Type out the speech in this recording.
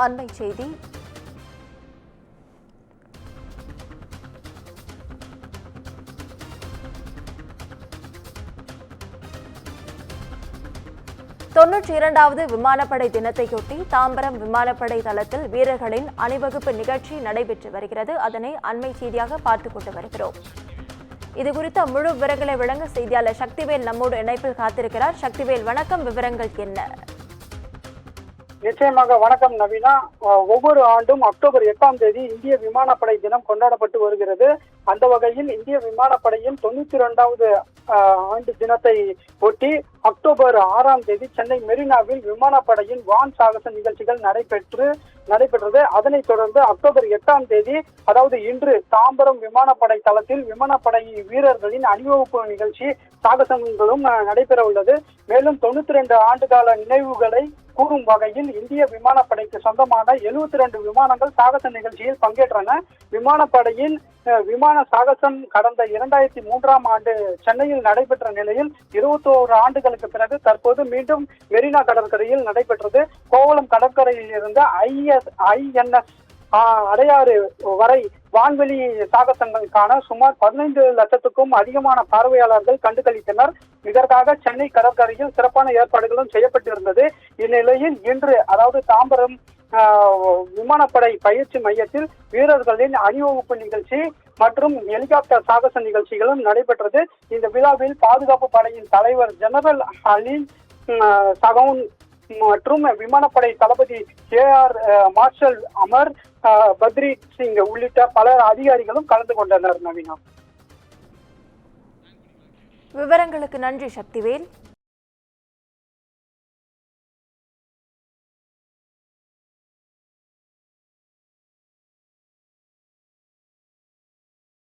அண்மை செய்தி. தொன்னூற்றி இரண்டாவது விமானப்படை தினத்தையொட்டி தாம்பரம் விமானப்படை தளத்தில் வீரர்களின் அணிவகுப்பு நிகழ்ச்சி நடைபெற்று வருகிறது. அதனை அண்மை செய்தியாக பார்த்துக் கொண்டு வருகிறோம். இதுகுறித்த முழு விவரங்களை வழங்க செய்தியாளர் சக்திவேல் நம்மோடு இணைப்பில் காத்திருக்கிறார். சக்திவேல், வணக்கம். விவரங்கள் என்ன? நிச்சயமாக வணக்கம் நவீனா. ஒவ்வொரு ஆண்டும் அக்டோபர் 8ஆம் தேதி இந்திய விமானப்படை தினம் கொண்டாடப்பட்டு வருகிறது. அந்த வகையில் இந்திய விமானப்படையின் 92வது ஆண்டு தினத்தை ஒட்டி அக்டோபர் 6ஆம் தேதி சென்னை மெரினாவில் விமானப்படையின் வான் சாகச நிகழ்ச்சிகள் நடைபெற்றது. அதனைத் தொடர்ந்து அக்டோபர் 8ஆம் தேதி, அதாவது இன்று, தாம்பரம் விமானப்படை தளத்தில் விமானப்படை வீரர்களின் அணிவகுப்பு நிகழ்ச்சி சாகசங்களும் நடைபெற உள்ளது. மேலும் 92 ஆண்டுகால நினைவுகளை கூறும் வகையில் இந்திய விமானப்படைக்கு சொந்தமான 72 விமானங்கள் சாகச நிகழ்ச்சியில் பங்கேற்றன. விமானப்படையின் விமான சாகசம் கடந்த 2003ஆம் ஆண்டு சென்னையில் நடைபெற்ற நிலையில் 21 ஆண்டுகளுக்கு பிறகு தற்போது மீண்டும் மெரினா கடற்கரையில் நடைபெற்றது. கோவளம் கடற்கரையில் இருந்த INS அடையாறு வரை வான்வெளி சாகசங்களுக்கான சுமார் 15 லட்சத்துக்கும் அதிகமான பார்வையாளர்கள் கண்டுகளித்தனர். இதற்காக சென்னை கடற்கரையில் சிறப்பான ஏற்பாடுகளும் செய்யப்பட்டிருந்தது. இந்நிலையில் இன்று, அதாவது தாம்பரம் விமானப்படை பயிற்சி மையத்தில் வீரர்களின் அணிவகுப்பு நிகழ்ச்சி மற்றும் ஹெலிகாப்டர் சாகச நிகழ்ச்சிகளும் நடைபெற்றது. இந்த விழாவில் பாதுகாப்பு படையின் தலைவர் ஜெனரல் அலி சகவுன் மற்றும் விமானப்படை தளபதி KR மார்ஷல் அமர் பத்ரி சிங் உள்ளிட்ட பல அதிகாரிகளும் கலந்து கொண்டனர். நவீனா, விவரங்களுக்கு நன்றி சக்திவேல்.